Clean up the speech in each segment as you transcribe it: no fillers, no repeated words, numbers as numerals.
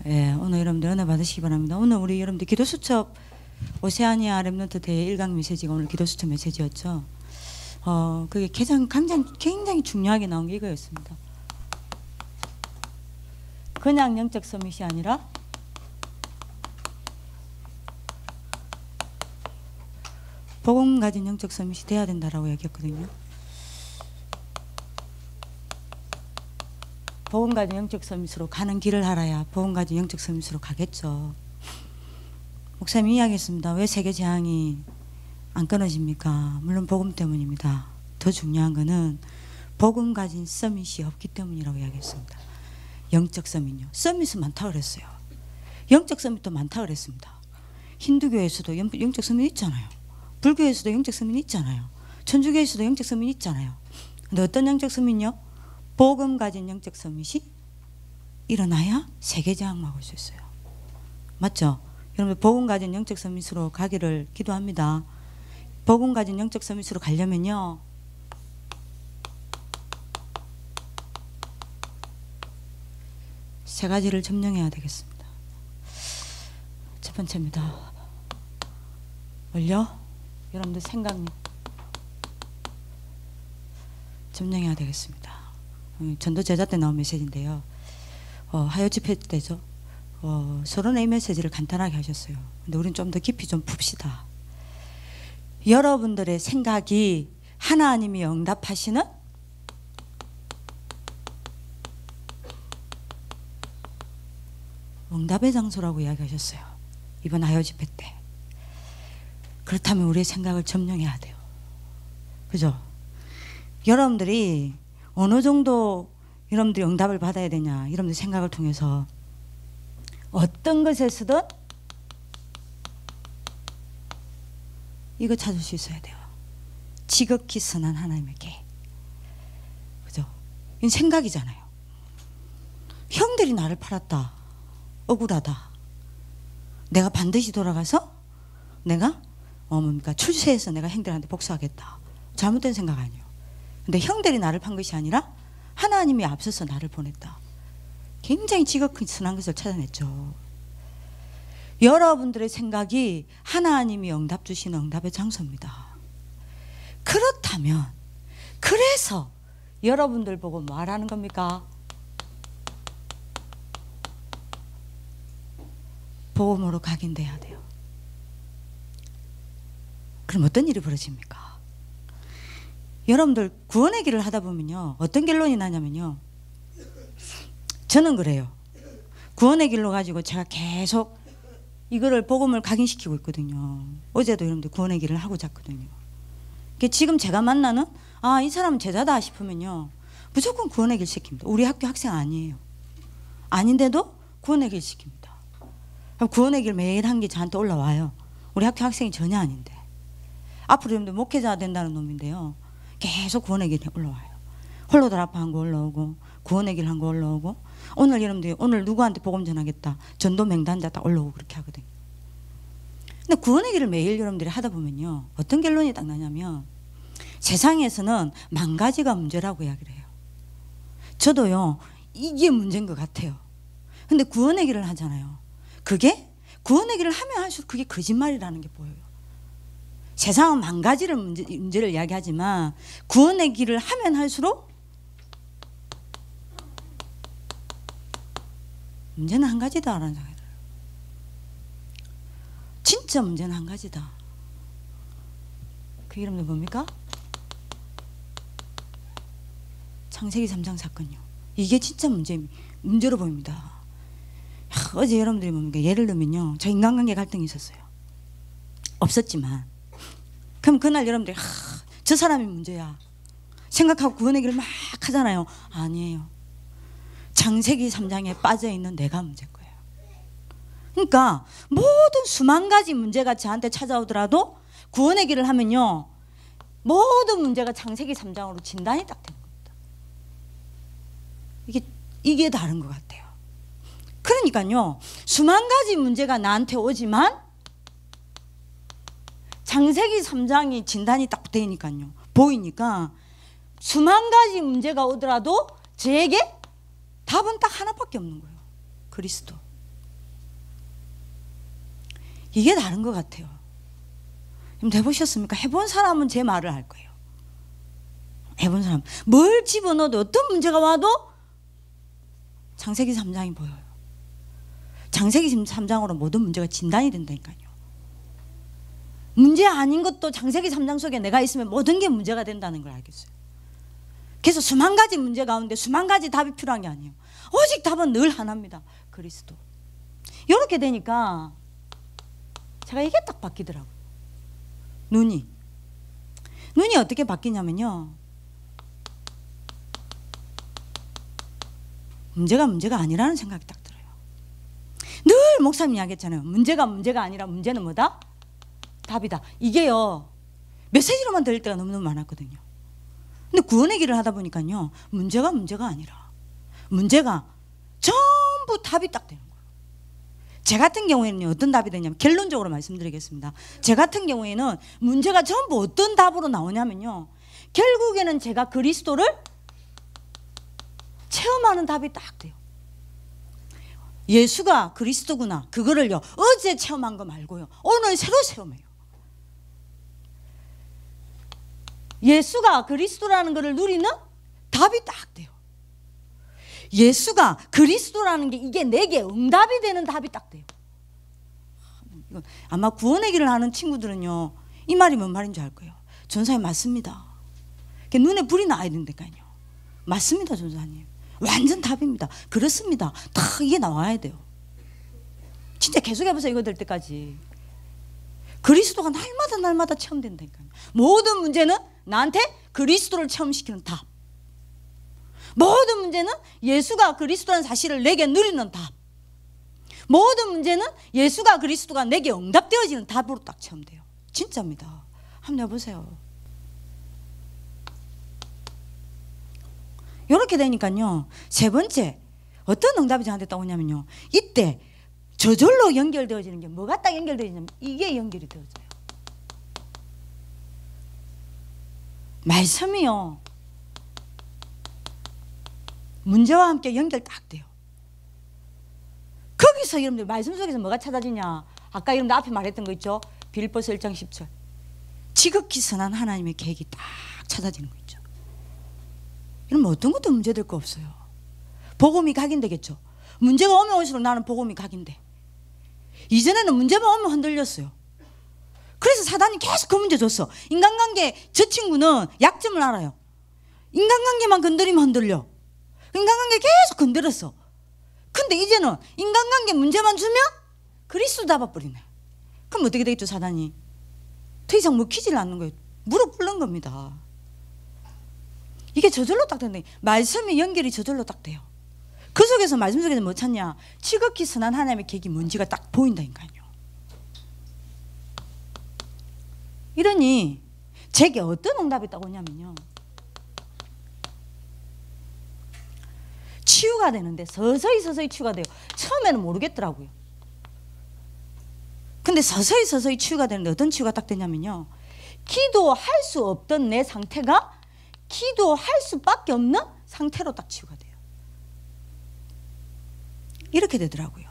예, 오늘 여러분들 은혜 받으시기 바랍니다. 오늘 우리 여러분들 기도수첩 오세아니아 렘넌트 대회 1강 메시지가 오늘 기도수첩 메시지였죠. 그게 굉장히 중요하게 나온 게 이거였습니다. 그냥 영적 서밋이 아니라 복음 가진 영적 서밋이 돼야 된다라고 얘기했거든요. 복음 가진 영적 서밋으로 가는 길을 알아야 복음 가진 영적 서밋으로 가겠죠. 목사님이 이야기했습니다. 왜 세계 재앙이 안 끊어집니까? 물론 복음 때문입니다. 더 중요한 거는 복음 가진 서밋이 없기 때문이라고 이야기했습니다. 영적 서밋요. 서밋은 많다고 그랬어요. 영적 서밋도 많다고 그랬습니다. 힌두교에서도 영적 서밋 있잖아요. 불교에서도 영적 서밋 있잖아요. 천주교에서도 영적 서밋 있잖아요. 근데 어떤 영적 서밋요? 복음 가진 영적 서밋이 일어나야 세계 재앙 막을 수 있어요. 맞죠? 여러분 복음 가진 영적 서밋으로 가기를 기도합니다. 복음 가진 영적 서밋으로 가려면요, 세 가지를 점령해야 되겠습니다. 첫 번째입니다. 뭘요? 여러분들 생각력 점령해야 되겠습니다. 전도 제자 때 나온 메시지인데요. 하여 집회 때죠. 서론의 메시지를 간단하게 하셨어요. 근데 우리는 좀 더 깊이 좀 풉시다. 여러분들의 생각이 하나님이 응답하시는 응답의 장소라고 이야기하셨어요. 이번 하여 집회 때. 그렇다면 우리의 생각을 점령해야 돼요. 그죠? 여러분들이 어느 정도 여러분들이 응답을 받아야 되냐, 여러분들 생각을 통해서 어떤 것에서든 이거 찾을 수 있어야 돼요. 지극히 선한 하나님에게. 그죠? 이건 생각이잖아요. 형들이 나를 팔았다. 억울하다. 내가 반드시 돌아가서 내가 출세해서 내가 형들한테 복수하겠다. 잘못된 생각 아니에요. 근데 형들이 나를 판 것이 아니라 하나님이 앞서서 나를 보냈다. 굉장히 지극히 선한 것을 찾아냈죠. 여러분들의 생각이 하나님이 응답 주시는 응답의 장소입니다. 그렇다면 그래서 여러분들 보고 말하는 겁니까? 복음으로 각인돼야 돼요. 그럼 어떤 일이 벌어집니까? 여러분들 구원의 길을 하다 보면요, 어떤 결론이 나냐면요, 저는 그래요. 구원의 길로 가지고 제가 계속 이거를 복음을 각인시키고 있거든요. 어제도 여러분들 구원의 길을 하고 잤거든요. 지금 제가 만나는 이 사람은 제자다 싶으면요, 무조건 구원의 길 시킵니다. 우리 학교 학생 아니에요. 아닌데도 구원의 길 시킵니다. 그럼 구원의 길 매일 한 게 저한테 올라와요. 우리 학교 학생이 전혀 아닌데. 앞으로 여러분들 목회자 된다는 놈인데요, 계속 구원의 길이 올라와요. 홀로들 아파 한 거 올라오고, 구원의 길 한 거 올라오고, 오늘 여러분들이 오늘 누구한테 복음 전하겠다, 전도 명단자 딱 올라오고 그렇게 하거든요. 근데 구원의 길을 매일 여러분들이 하다 보면요, 어떤 결론이 딱 나냐면 세상에서는 10,000가지가 문제라고 이야기를 해요. 저도요, 이게 문제인 것 같아요. 근데 구원의 길을 하잖아요. 그게 구원의 길을 하면 할수록 그게 거짓말이라는 게 보여요. 세상은 10,000가지를 문제를 이야기하지만 구원의 길을 하면 할수록 문제는 한 가지다라는 생각이 들어요. 진짜 문제는 한 가지다. 그 이름도 뭡니까? 창세기 3장 사건요. 이게 진짜 문제로 보입니다. 어제 여러분들이 뭡니까? 예를 들면요, 저 인간관계 갈등이 있었어요. 없었지만 그럼 그날 여러분들이 저 사람이 문제야 생각하고 구원의 길을 막 하잖아요. 아니에요. 창세기 3장에 빠져있는 내가 문제일 거예요. 그러니까 모든 수만 가지 문제가 저한테 찾아오더라도 구원의 길을 하면요, 모든 문제가 창세기 3장으로 진단이 딱 되는 겁니다. 이게 다른 것 같아요. 그러니까요, 수만 가지 문제가 나한테 오지만 창세기 3장이 진단이 딱 되니까요, 보이니까 수만 가지 문제가 오더라도 저에게 답은 딱 하나밖에 없는 거예요. 그리스도. 이게 다른 것 같아요. 해보셨습니까? 해본 사람은 제 말을 할 거예요. 해본 사람 뭘 집어넣어도 어떤 문제가 와도 창세기 3장이 보여요. 창세기 3장으로 모든 문제가 진단이 된다니까요. 문제 아닌 것도 창세기 3장 속에 내가 있으면 모든 게 문제가 된다는 걸 알겠어요. 그래서 수만 가지 문제 가운데 수만 가지 답이 필요한 게 아니에요. 오직 답은 늘 하나입니다. 그리스도. 이렇게 되니까 제가 이게 딱 바뀌더라고요. 눈이 어떻게 바뀌냐면요, 문제가 아니라는 생각이 딱 들어요. 늘 목사님이 이야기했잖아요. 문제가 아니라 문제는 뭐다? 답이다. 이게요, 메시지로만 들릴 때가 너무너무 많았거든요. 근데 구원의 길을 하다 보니까요, 문제가 아니라 문제가 전부 답이 딱 되는 거예요. 제 같은 경우에는 어떤 답이 되냐면, 결론적으로 말씀드리겠습니다. 제 같은 경우에는 문제가 전부 어떤 답으로 나오냐면요, 결국에는 제가 그리스도를 체험하는 답이 딱 돼요. 예수가 그리스도구나, 그거를요 어제 체험한 거 말고요 오늘 새로 체험해요. 예수가 그리스도라는 것을 누리는 답이 딱 돼요. 예수가 그리스도라는 게 이게 내게 응답이 되는 답이 딱 돼요. 아마 구원의 길을 하는 친구들은요 이 말이 뭔 말인 줄 알 거예요. 전사님 맞습니다. 눈에 불이 나야 된다니까요. 맞습니다 전사님. 완전 답입니다. 그렇습니다. 다 이게 나와야 돼요. 진짜 계속 해보세요. 이거 될 때까지. 그리스도가 날마다 체험된다니까요. 모든 문제는 나한테 그리스도를 체험시키는 답. 모든 문제는 예수가 그리스도라는 사실을 내게 누리는 답. 모든 문제는 예수가 그리스도가 내게 응답되어지는 답으로 딱 체험돼요. 진짜입니다. 한번 해보세요. 이렇게 되니까요, 세 번째 어떤 응답이 저한테 딱 오냐면요, 이때 저절로 연결되어지는 게 뭐가 딱 연결되어지냐면 이게 연결이 되어져요. 말씀이요 문제와 함께 연결 딱 돼요. 거기서 여러분들 말씀 속에서 뭐가 찾아지냐, 아까 여러분들 앞에 말했던 거 있죠. 빌립보서 1장 10절 지극히 선한 하나님의 계획이 딱 찾아지는 거 있죠. 이러면 어떤 것도 문제될 거 없어요. 복음이 각인되겠죠. 문제가 오면 올수록 나는 복음이 각인돼. 이전에는 문제만 오면 흔들렸어요. 그래서 사단이 계속 그 문제 줬어. 인간관계, 저 친구는 약점을 알아요. 인간관계만 건드리면 흔들려. 인간관계 계속 건드렸어. 근데 이제는 인간관계 문제만 주면 그리스도 잡아버리네. 그럼 어떻게 되겠죠 사단이? 더 이상 먹히질 않는 거예요. 무릎 꿇는 겁니다. 이게 저절로 딱 된다. 말씀의 연결이 저절로 딱 돼요. 그 속에서 말씀 속에서 뭐 찾냐, 지극히 선한 하나님의 계획이 뭔지가 딱 보인다니까요. 이러니 제게 어떤 응답이 딱 오냐면요, 치유가 되는데 서서히 치유가 돼요. 처음에는 모르겠더라고요. 근데 서서히 치유가 되는데 어떤 치유가 딱 되냐면요, 기도할 수 없던 내 상태가 기도할 수밖에 없는 상태로 딱 치유가 돼요. 이렇게 되더라고요.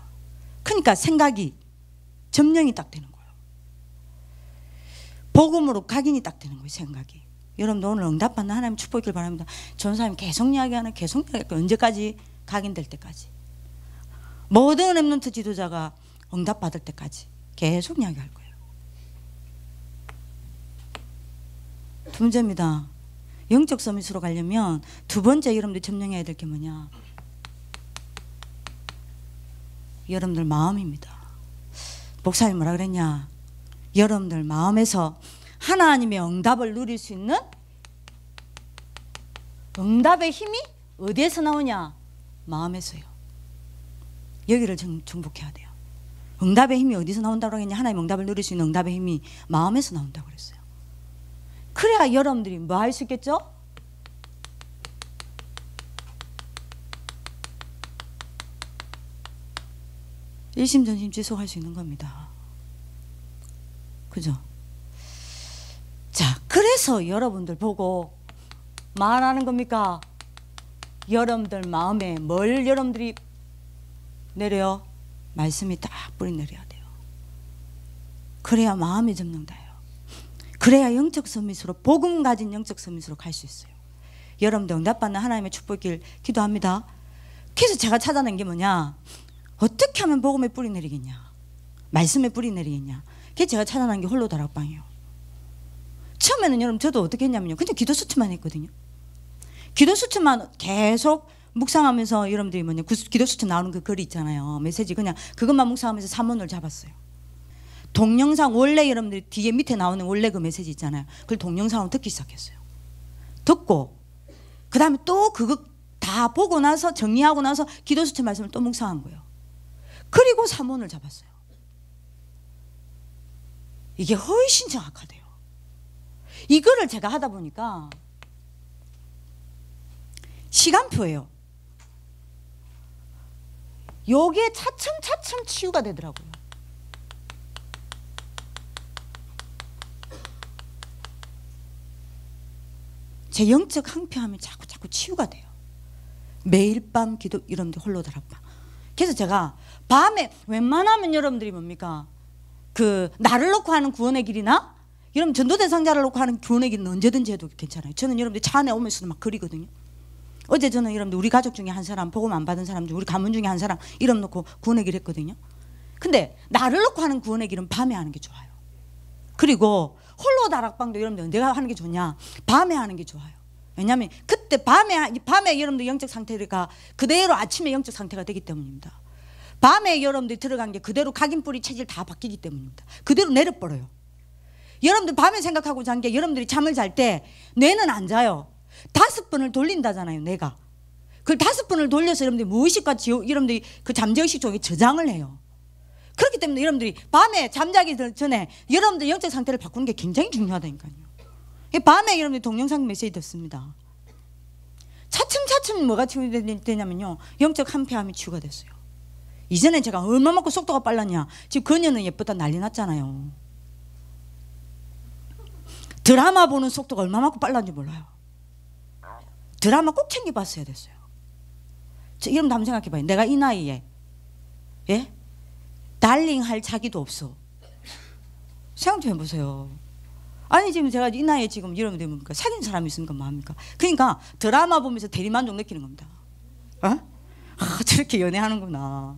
그러니까 생각이 점령이 딱 되는 거예요. 복음으로 각인이 딱 되는 거예요. 생각이. 여러분도 오늘 응답받는 하나님 축복이길 바랍니다. 전사님 계속 이야기하는, 계속 이야기하는, 언제까지? 각인될 때까지. 모든 렘넌트 지도자가 응답받을 때까지 계속 이야기할 거예요. 두 번째입니다. 영적 서밋으로 가려면 두 번째 여러분들 점령해야 될 게 뭐냐, 여러분들 마음입니다. 목사님 뭐라 그랬냐, 여러분들 마음에서 하나님의 응답을 누릴 수 있는 응답의 힘이 어디에서 나오냐, 마음에서요. 여기를 정복해야 돼요. 응답의 힘이 어디서 나온다고 하겠냐, 하나님의 응답을 누릴 수 있는 응답의 힘이 마음에서 나온다고 그랬어요. 그래야 여러분들이 뭐 할 수 있겠죠? 일심전심 지속할 수 있는 겁니다. 그죠? 자, 그래서 여러분들 보고 말하는 겁니까? 여러분들 마음에 뭘 여러분들이 내려요? 말씀이 딱 뿌리 내려야 돼요. 그래야 마음이 점령돼요. 그래야 영적 서밋으로, 복음 가진 영적 서밋으로 갈 수 있어요. 여러분들 응답받는 하나님의 축복길 기도합니다. 그래서 제가 찾아낸 게 뭐냐, 어떻게 하면 복음의 뿌리 내리겠냐, 말씀의 뿌리 내리겠냐. 그래서 제가 찾아낸 게 홀로 다락방이에요. 처음에는 여러분 저도 어떻게 했냐면요, 그냥 기도 수트만 했거든요. 기도 수트만 계속 묵상하면서, 여러분들이 뭐냐, 기도 수트 나오는 그 글이 있잖아요, 메시지, 그냥 그것만 묵상하면서 사문을 잡았어요. 동영상, 원래 여러분들이 뒤에 밑에 나오는 원래 그 메시지 있잖아요, 그걸 동영상으로 듣기 시작했어요. 듣고 그 다음에 또 그거 다 보고 나서 정리하고 나서 기도 수트 말씀을 또 묵상한 거예요. 그리고 사문을 잡았어요. 이게 훨씬 정확하대요. 이거를 제가 하다 보니까 시간표예요. 요게 차츰차츰 치유가 되더라고요. 제 영적 항표하면 자꾸 치유가 돼요. 매일 밤 기도, 여러분들 홀로 다락방. 그래서 제가 밤에 웬만하면 여러분들이 뭡니까, 그 나를 놓고 하는 구원의 길이나 여러분 전도대상자를 놓고 하는 구원의 길은 언제든지 해도 괜찮아요. 저는 여러분들 차 안에 오면서도 막 그리거든요. 어제 저는 여러분들 우리 가족 중에 한 사람, 복음 안 받은 사람 중, 우리 가문 중에 한 사람 이름 놓고 구원의 길 했거든요. 근데 나를 놓고 하는 구원의 길은 밤에 하는 게 좋아요. 그리고 홀로 다락방도 여러분들 내가 하는 게 좋냐, 밤에 하는 게 좋아요. 왜냐하면 그때 밤에 여러분들 영적 상태가 그대로 아침에 영적 상태가 되기 때문입니다. 밤에 여러분들이 들어간 게 그대로 각인뿌리 체질 다 바뀌기 때문입니다. 그대로 내려버려요. 여러분들 밤에 생각하고 잔 게, 여러분들이 잠을 잘 때 뇌는 안 자요. 5번을 돌린다잖아요, 뇌가. 그걸 5번을 돌려서 여러분들이 무의식과 여러분들이 그 잠재의식 쪽에 저장을 해요. 그렇기 때문에 여러분들이 밤에 잠자기 전에 여러분들 영적 상태를 바꾸는 게 굉장히 중요하다니까요. 밤에 여러분들이 동영상 메시지 듣습니다. 차츰차츰 뭐가 치유되냐면요, 영적 한패함이 치유가 됐어요. 이전에 제가 얼마만큼 속도가 빨랐냐, 지금 그녀는 예쁘다 난리 났잖아요. 드라마 보는 속도가 얼마만큼 빨랐는지 몰라요. 드라마 꼭 챙겨봤어야 됐어요. 여러분 한번 생각해봐요. 내가 이 나이에, 예? 달링 할 자기도 없어. 생각 좀 해보세요. 아니 지금 제가 이 나이에 지금 여러분들 뭡니까, 사귄 사람이 있으니까 뭐합니까? 그러니까 드라마 보면서 대리만족 느끼는 겁니다. 어? 아, 저렇게 연애하는구나.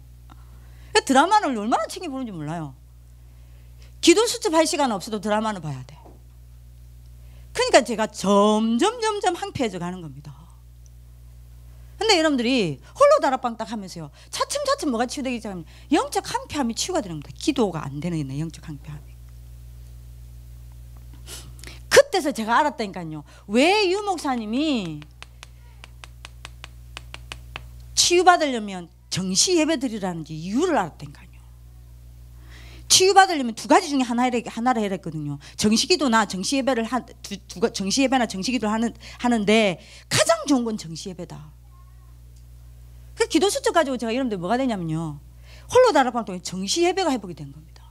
드라마를 얼마나 챙겨보는지 몰라요. 기도 수첩 할 시간 없어도 드라마는 봐야 돼. 그러니까 제가 점점 항폐해져 가는 겁니다. 근데 여러분들이 홀로 다락방 딱 하면서요, 차츰차츰 뭐가 치유되기 시작하면 영적 항폐함이 치유가 되는 겁니다. 기도가 안 되는 영적 항폐함이. 그때서 제가 알았다니까요, 왜 유 목사님이 치유받으려면 정시 예배 드리라는지 이유를 알았다니까요. 치유받으려면 2가지 중에 하나를 해야 했거든요. 정시기도나 정시예배를 정시예배나 정시기도를 하는데 가장 좋은 건 정시예배다. 그 기도 수첩 가지고 제가 여러분들 뭐가 되냐면요, 홀로 다락방 동안 정시예배가 회복이 된 겁니다.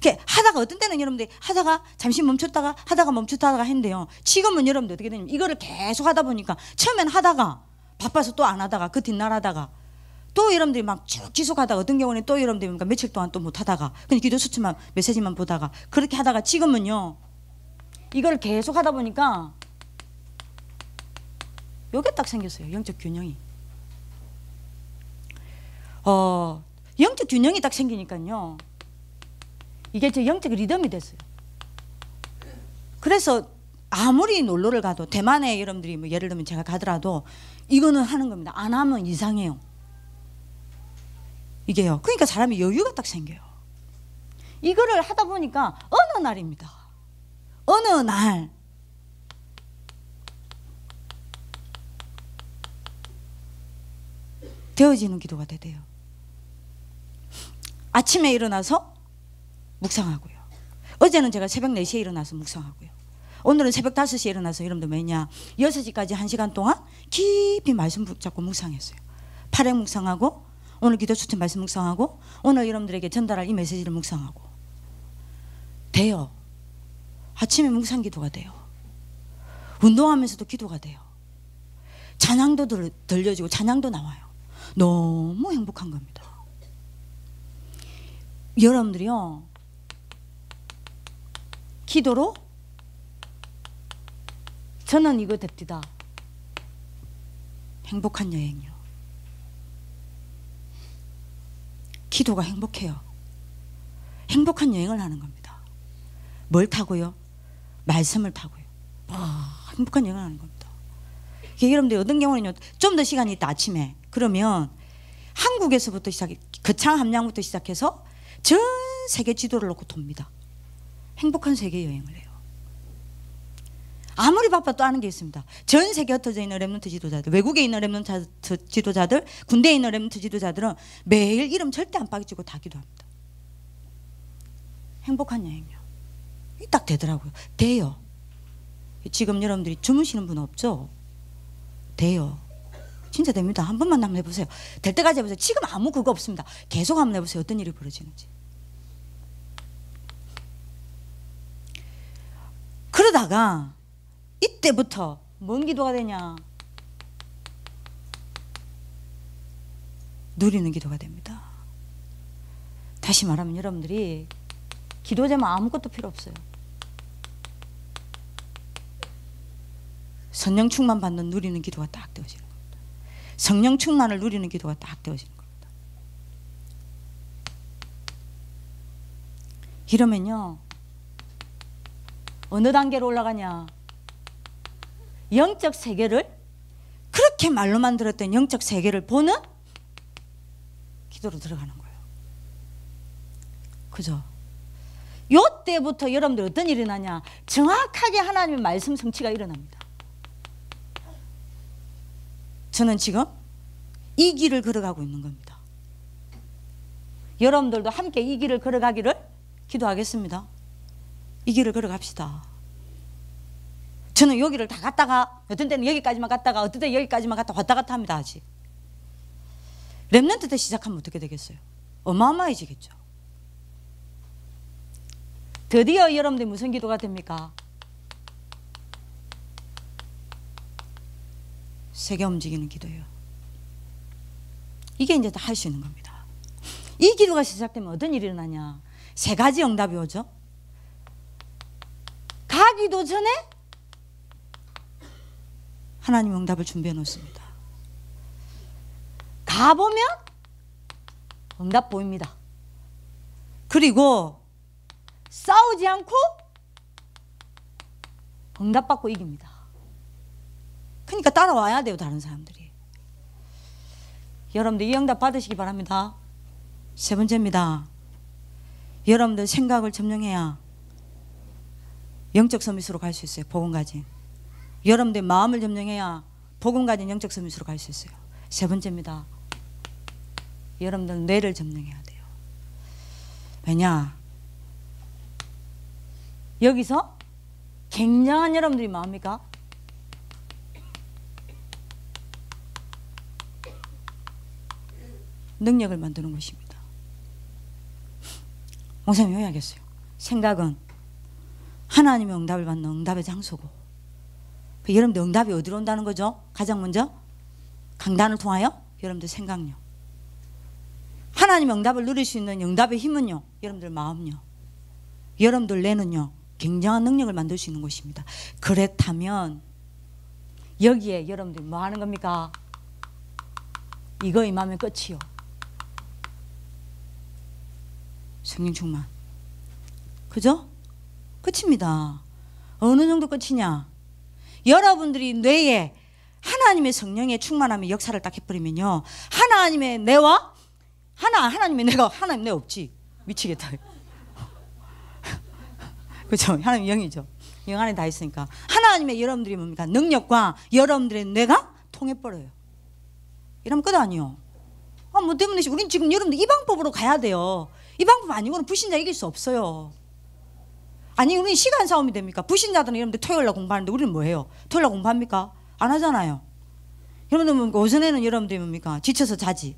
이렇게 하다가 어떤 때는 여러분들이 하다가 잠시 멈췄다가 했는데요, 지금은 여러분들 어떻게 되냐면 이거를 계속 하다 보니까 처음엔 하다가 바빠서 또 안 하다가 그 뒷날 하다가 또 여러분들이 막 쭉 지속하다가 어떤 경우는 또 여러분들이 며칠 동안 또 못 하다가 그냥 기도 수첩만 메시지만 보다가 그렇게 하다가 지금은요, 이걸 계속 하다 보니까 요게 딱 생겼어요. 영적 균형이. 영적 균형이 딱 생기니까요, 이게 제 영적 리듬이 됐어요. 그래서 아무리 놀러를 가도, 대만에 여러분들이 뭐 예를 들면 제가 가더라도 이거는 하는 겁니다. 안 하면 이상해요. 이게요. 그러니까 사람이 여유가 딱 생겨요. 이거를 하다 보니까 어느 날입니다. 어느 날 되어지는 기도가 되대요. 아침에 일어나서 묵상하고요. 어제는 제가 새벽 4시에 일어나서 묵상하고요. 오늘은 새벽 5시에 일어나서 여러분들 뭐냐, 6시까지 1시간 동안 깊이 말씀 붙잡고 묵상했어요. 8행 묵상하고, 오늘 기도 수첩 말씀 묵상하고, 오늘 여러분들에게 전달할 이 메시지를 묵상하고 돼요. 아침에 묵상 기도가 돼요. 운동하면서도 기도가 돼요. 찬양도 들려지고 찬양도 나와요. 너무 행복한 겁니다. 여러분들이요, 기도로 저는 이거 됩디다. 행복한 여행이요. 기도가 행복해요. 행복한 여행을 하는 겁니다. 뭘 타고요? 말씀을 타고요. 행복한 여행을 하는 겁니다. 여러분들 어떤 경우는요, 좀 더 시간이 있다 아침에 그러면 한국에서부터 시작해 거창 함량부터 시작해서 전 세계 지도를 놓고 돕니다. 행복한 세계 여행을 해요. 아무리 바빠도 아는 게 있습니다. 전 세계에 흩어져 있는 렘넌트 지도자들, 외국에 있는 렘넌트 지도자들, 군대에 있는 렘넌트 지도자들은 매일 이름 절대 안 빠지고 다 기도합니다. 행복한 여행이요. 딱 되더라고요. 돼요. 지금 여러분들이 주무시는 분 없죠? 돼요. 진짜 됩니다. 한 번만 한번 해보세요. 될 때까지 해보세요. 지금 아무 그거 없습니다. 계속 한번 해보세요. 어떤 일이 벌어지는지. 그러다가 이때부터 뭔 기도가 되냐? 누리는 기도가 됩니다. 다시 말하면 여러분들이 기도 제목 아무것도 필요 없어요. 성령 충만 받는 누리는 기도가 딱 되어지는 겁니다. 성령 충만을 누리는 기도가 딱 되어지는 겁니다. 이러면요, 어느 단계로 올라가냐? 영적 세계를, 그렇게 말로만 들었던 영적 세계를 보는 기도로 들어가는 거예요. 그죠? 요때부터 여러분들 어떤 일이 일어나냐? 정확하게 하나님의 말씀 성취가 일어납니다. 저는 지금 이 길을 걸어가고 있는 겁니다. 여러분들도 함께 이 길을 걸어가기를 기도하겠습니다. 이 길을 걸어갑시다. 저는 여기를 다 갔다가 어떤 때는 여기까지만 갔다가 어떤 때는 여기까지만 갔다 왔다 갔다 합니다. 아직 렘넌트 때 시작하면 어떻게 되겠어요? 어마어마해지겠죠. 드디어 여러분들 무슨 기도가 됩니까? 세계 움직이는 기도예요. 이게 이제 다 할 수 있는 겁니다. 이 기도가 시작되면 어떤 일이 일어나냐? 세 가지 응답이 오죠. 가기도 전에 하나님 응답을 준비해 놓습니다. 가보면 응답 보입니다. 그리고 싸우지 않고 응답받고 이깁니다. 그러니까 따라와야 돼요, 다른 사람들이. 여러분들 이 응답 받으시기 바랍니다. 세 번째입니다. 여러분들 생각을 점령해야 영적 서밋으로 갈 수 있어요. 복음 가진. 여러분들 마음을 점령해야 복음 가진 영적 서밋으로 갈 수 있어요. 세 번째입니다. 여러분들 뇌를 점령해야 돼요. 왜냐? 여기서 굉장한 여러분들이 뭐합니까? 능력을 만드는 것입니다. 목사님 해야겠어요. 생각은 하나님의 응답을 받는 응답의 장소고, 여러분들 응답이 어디로 온다는 거죠? 가장 먼저 강단을 통하여 여러분들 생각력, 하나님의 응답을 누릴 수 있는 응답의 힘은요, 여러분들 마음요, 여러분들 뇌는요, 굉장한 능력을 만들 수 있는 것입니다. 그렇다면 여기에 여러분들 뭐 하는 겁니까? 이거 임하면 끝이요. 성령 충만. 그죠? 끝입니다. 어느 정도 끝이냐? 여러분들이 뇌에 하나님의 성령의 충만함의 역사를 딱 해버리면요, 하나님의 뇌와 하나님의 뇌가, 하나님 뇌 없지. 미치겠다. 그렇죠? 하나님 영이죠. 영 안에 다 있으니까 하나님의 여러분들이 뭡니까? 능력과 여러분들의 뇌가 통해버려요. 이러면 끝 아니요. 뭐 때문에 우린 지금 여러분들 이 방법으로 가야 돼요. 이 방법 아니고는 불신자 이길 수 없어요. 아니 우리는 시간 싸움이 됩니까? 불신자들은 여러분들 토요일날 공부하는데 우리는 뭐해요? 토요일날 공부합니까? 안 하잖아요. 여러분들 뭡니까? 오전에는 여러분들이 뭡니까? 지쳐서 자지.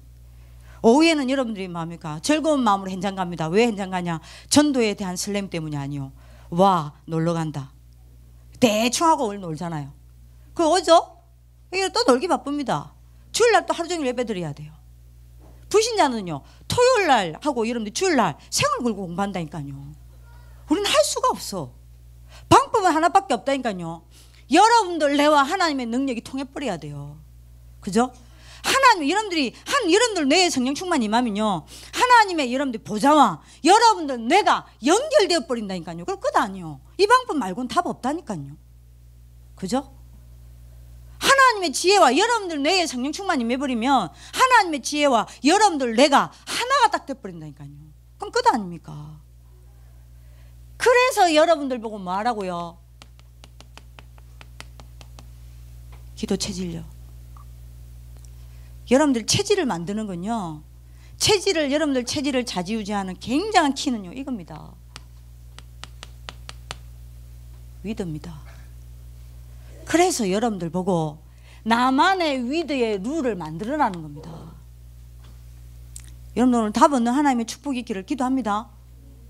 오후에는 여러분들이 뭡니까? 즐거운 마음으로 현장 갑니다. 왜 현장 가냐? 전도에 대한 설렘 때문이 아니요. 와, 놀러 간다. 대충 하고 오늘 놀잖아요. 그 오죠? 이게 또 놀기 바쁩니다. 주일날 또 하루 종일 예배 드려야 돼요. 불신자는요, 토요일날 하고 여러분들 주일날 생을 걸고 공부한다니까요. 우리는 할 수가 없어. 방법은 하나밖에 없다니까요. 여러분들 내와 하나님의 능력이 통해버려야 돼요. 그죠? 하나님, 여러분들 뇌에 성령 충만이 임하면요, 하나님의 여러분들 보좌와 여러분들 뇌가 연결되어 버린다니까요. 그럼 끝 아니요. 이 방법 말고는 답 없다니까요. 그죠? 하나님의 지혜와 여러분들 뇌에 성령 충만이 임해버리면 하나님의 지혜와 여러분들 뇌가 하나가 딱 돼버린다니까요. 그럼 끝 아닙니까? 그래서 여러분들 보고 뭐 하라고요? 기도 체질요. 여러분들 체질을 만드는 건요, 여러분들 체질을 좌지우지하는 굉장한 키는요, 이겁니다. 위드입니다. 그래서 여러분들 보고 나만의 위드의 룰을 만들어라는 겁니다. 여러분들 오늘 답 없는 하나님의 축복이 있기를 기도합니다.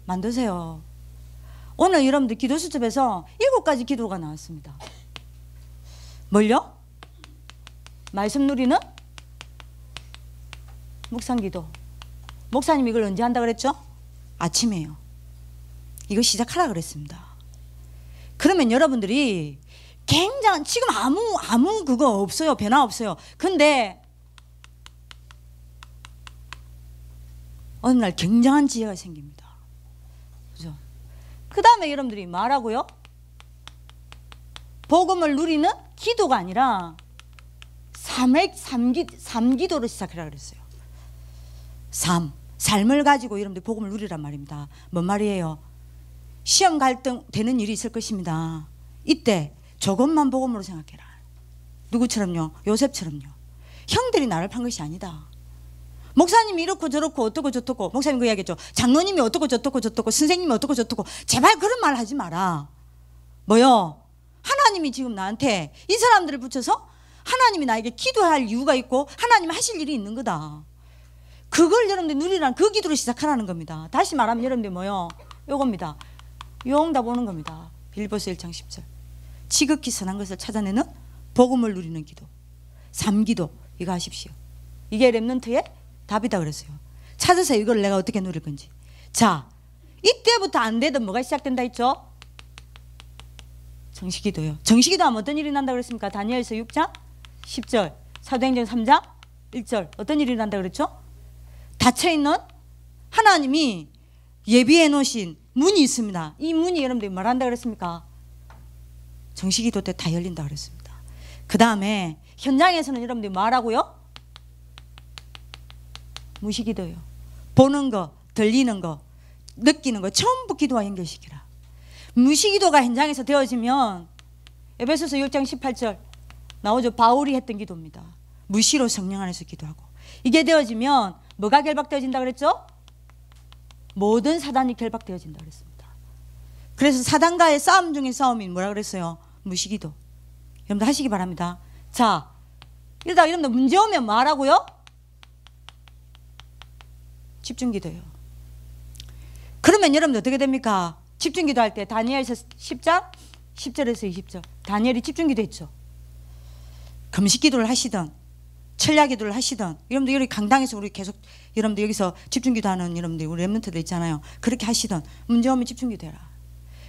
만드세요. 오늘 여러분들 기도 수첩에서 7가지 기도가 나왔습니다. 뭘요? 말씀 누리는 묵상기도. 목사님 이걸 언제 한다 그랬죠? 아침에요. 이거 시작하라 그랬습니다. 그러면 여러분들이 굉장한, 지금 아무 그거 없어요. 변화 없어요. 근데 어느 날 굉장한 지혜가 생깁니다. 그죠? 그 다음에 여러분들이 말하고요, 복음을 누리는 기도가 아니라 삶기도를 시작하라 그랬어요. 삶을 가지고 여러분들 복음을 누리란 말입니다. 뭔 말이에요? 시험 갈등 되는 일이 있을 것입니다. 이때 저것만 복음으로 생각해라. 누구처럼요? 요셉처럼요. 형들이 나를 판 것이 아니다. 목사님이 이렇고 저렇고 어떻고 저떻고, 목사님 그 이야기했죠. 장로님이 어떻고 저떻고 저떻고, 선생님이 어떻고 저떻고. 제발 그런 말 하지 마라. 뭐요? 하나님이 지금 나한테 이 사람들을 붙여서 하나님이 나에게 기도할 이유가 있고 하나님이 하실 일이 있는 거다. 그걸 여러분들 누리라는 그 기도를 시작하라는 겁니다. 다시 말하면 여러분들 뭐요? 요겁니다. 용답 오는 겁니다. 빌보스 1장 10절. 지극히 선한 것을 찾아내는 복음을 누리는 기도, 삶기도, 이거 하십시오. 이게 렘넌트의 답이다 그랬어요. 찾으세요. 이걸 내가 어떻게 누릴 건지. 자, 이때부터 안 되던 뭐가 시작된다 했죠? 정식기도요. 정식기도하면 어떤 일이 난다 그랬습니까? 다니엘서 6장 10절, 사도행전 3장 1절. 어떤 일이 난다 그랬죠? 닫혀있는 하나님이 예비해 놓으신 문이 있습니다. 이 문이 여러분들이 뭘 한다 그랬습니까? 정식기도 때 다 열린다 그랬습니다. 그 다음에 현장에서는 여러분들이 뭐 하라고요? 무시기도요. 보는 거, 들리는 거, 느끼는 거 전부 기도와 연결시키라. 무시기도가 현장에서 되어지면 에베소서 6장 18절 나오죠. 바울이 했던 기도입니다. 무시로 성령 안에서 기도하고. 이게 되어지면 뭐가 결박되어진다 그랬죠? 모든 사단이 결박되어진다 그랬습니다. 그래서 사단과의 싸움 중에 싸움이 뭐라 그랬어요? 무시기도. 여러분들 하시기 바랍니다. 자, 이러다가 여러분들 문제 오면 뭐 하라고요? 집중기도요. 그러면 여러분들 어떻게 됩니까? 집중기도 할 때 다니엘서 10장 10절에서 20절 다니엘이 집중기도 했죠. 금식기도를 하시던 철야기도를 하시던 여러분들 여기 강당에서 우리 계속 여러분들 여기서 집중기도 하는 여러분들 우리 렘넌트들 있잖아요. 그렇게 하시던 문제 오면 집중기도 해라.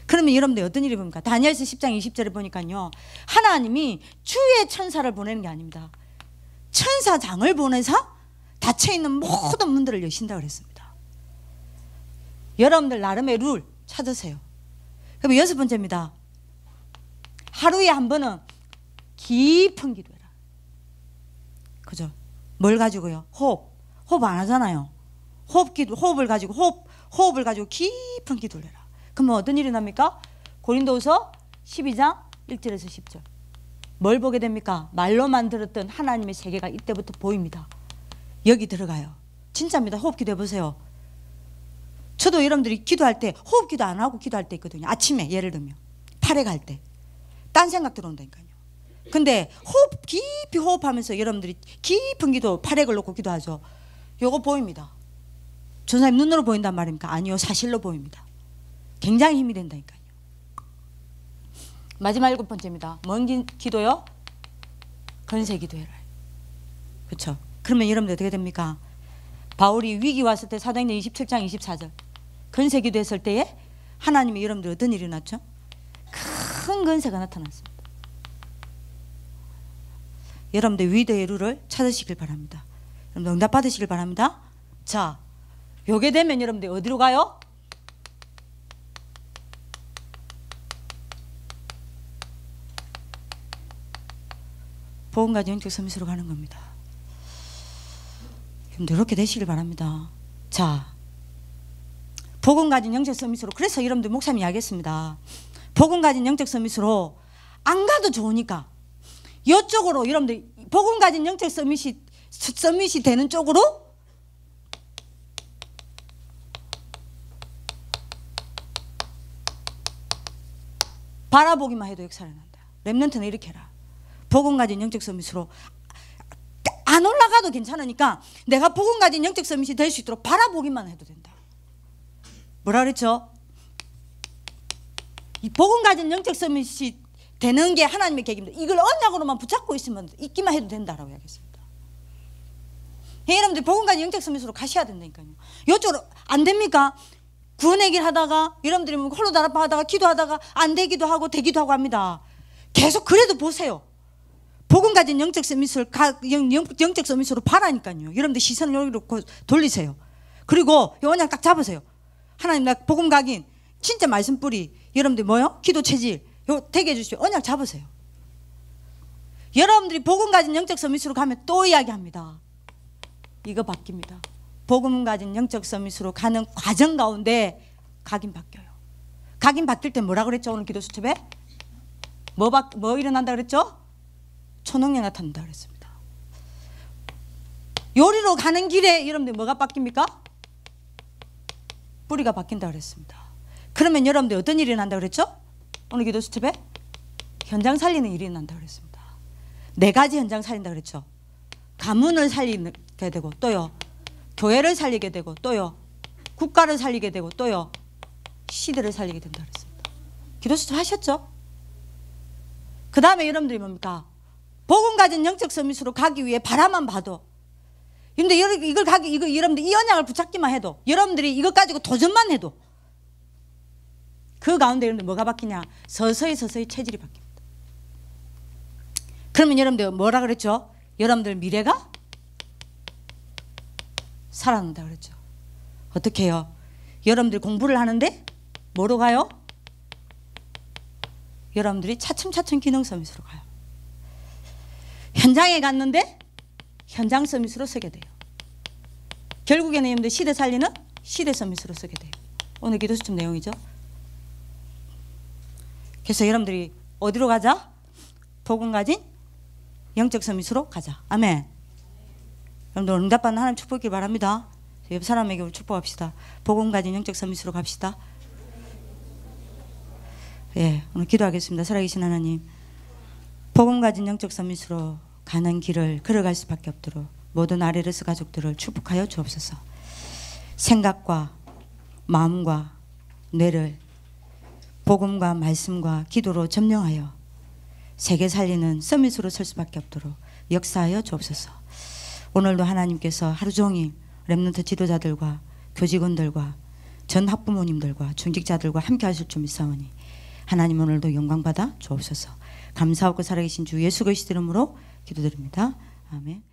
그러면 여러분들 어떤 일이 봅니까? 다니엘서 10장 20절에 보니까요, 하나님이 주의 천사를 보내는 게 아닙니다. 천사장을 보내서 닫혀있는 모든 문들을 여신다 그랬습니다. 여러분들 나름의 룰 찾으세요. 그럼 6번째입니다. 하루에 한 번은 깊은 기도해라. 그죠? 뭘 가지고요? 호흡 안 하잖아요. 호흡을 가지고 호흡을 가지고 깊은 기도를 해라. 그러면 어떤 일이 납니까? 고린도후서 12장 1절에서 10절. 뭘 보게 됩니까? 말로만 들었던 하나님의 세계가 이때부터 보입니다. 여기 들어가요. 진짜입니다. 호흡 기도 해보세요. 저도 여러분들이 기도할 때 호흡 기도 안 하고 기도할 때 있거든요. 아침에 예를 들면 팔에 갈 때 딴 생각 들어온다니까요. 근데 호흡 깊이 호흡하면서 여러분들이 깊은 기도 팔에 걸놓고 기도하죠. 요거 보입니다. 전사님 눈으로 보인단 말입니까? 아니요, 사실로 보입니다. 굉장히 힘이 된다니까요. 마지막 7번째입니다. 뭔 기도요? 건세 기도해라. 그렇죠? 그러면 여러분들 어떻게 됩니까? 바울이 위기 왔을 때 사도행전 27장 24절 건세 기도했을 때에 하나님이 여러분들 어떤 일이 났죠? 큰 권세가 나타났습니다. 여러분들 위대의 룰을 찾으시길 바랍니다. 여러분들 응답 받으시길 바랍니다. 자, 요게 되면 여러분들 어디로 가요? 복음 가진 영적 서밋으로 가는 겁니다. 여러분들 이렇게 되시길 바랍니다. 자, 복음 가진 영적 서밋으로, 그래서 여러분들 목사님이 이야기했습니다. 복음 가진 영적 서밋으로 안 가도 좋으니까 이쪽으로 여러분들 복음 가진 영적 서밋이 되는 쪽으로 바라보기만 해도 역사를 난다. 렘넌트는 이렇게 해라. 복음 가진 영적 서밋으로 안 올라가도 괜찮으니까 내가 복음 가진 영적 서밋이 될 수 있도록 바라보기만 해도 된다. 뭐라 그랬죠? 이 복음 가진 영적 서밋이 되는 게 하나님의 계획입니다. 이걸 언약으로만 붙잡고 있기만 해도 된다라고 이야기했습니다. 여러분들 복음 가진 영적 서밋으로 가셔야 된다니까요. 이쪽으로 안 됩니까? 구원의 길 하다가 여러분들이 홀로 다락방하다가 기도하다가 안 되기도 하고 되기도 하고 합니다. 계속 그래도 보세요. 복음 가진 영적 서밋을 영적 서밋으로 바라니까요. 여러분들 시선을 여기로 돌리세요. 그리고 이 언약 딱 잡으세요. 하나님 나 복음 각인 진짜 말씀 뿌리 여러분들 뭐요? 기도 체질 요 되게 해주시오. 언약 잡으세요. 여러분들이 복음 가진 영적 서밋으로 가면 또 이야기합니다. 이거 바뀝니다. 복음 가진 영적 서밋으로 가는 과정 가운데 각인 바뀌어요. 각인 바뀔 때 뭐라 그랬죠? 오늘 기도 수첩에 뭐 일어난다 그랬죠? 초능력 나타난다 그랬습니다. 요리로 가는 길에 여러분들 뭐가 바뀝니까? 뿌리가 바뀐다 그랬습니다. 그러면 여러분들 어떤 일이 일어난다 그랬죠? 오늘 기도 수첩에 현장 살리는 일이 일어난다 그랬습니다. 4가지 현장 살린다 그랬죠. 가문을 살리게 되고 또요 교회를 살리게 되고 또요 국가를 살리게 되고 또요 시대를 살리게 된다 그랬습니다. 기도 수첩 하셨죠? 그 다음에 여러분들이 뭡니까? 복음 가진 영적 서밋으로 가기 위해 바라만 봐도 근데 여러분들 이 언약을 붙잡기만 해도 여러분들이 이것 가지고 도전만 해도 그 가운데 여러분들 뭐가 바뀌냐? 서서히 체질이 바뀝니다. 그러면 여러분들 뭐라 그랬죠? 여러분들 미래가 살아난다 그랬죠. 어떻게 해요? 여러분들 공부를 하는데 뭐로 가요? 여러분들이 차츰 기능 서밋으로 가요. 현장에 갔는데 현장 서밋으로 서게 돼요. 결국에는 여러분들 시대 살리는 시대 서밋으로 서게 돼요. 오늘 기도 수첩 내용이죠. 그래서 여러분들이 어디로 가자? 복음 가진 영적 서밋으로 가자. 아멘. 여러분들 응답받는 하나님 축복하길 바랍니다. 옆 사람에게 축복합시다. 복음 가진 영적 서밋으로 갑시다. 예, 오늘 기도하겠습니다. 살아계신 하나님, 복음 가진 영적 서밋으로 가는 길을 걸어갈 수밖에 없도록 모든 아레르스 가족들을 축복하여 주옵소서. 생각과 마음과 뇌를 복음과 말씀과 기도로 점령하여 세계 살리는 서밋으로 설 수밖에 없도록 역사하여 주옵소서. 오늘도 하나님께서 하루 종일 렘넌트 지도자들과 교직원들과 전 학부모님들과 중직자들과 함께 하실 줄 믿사오니 하나님 오늘도 영광 받아 주옵소서. 감사하고 살아계신 주 예수 그리스도 이름으로 기도드립니다. 아멘.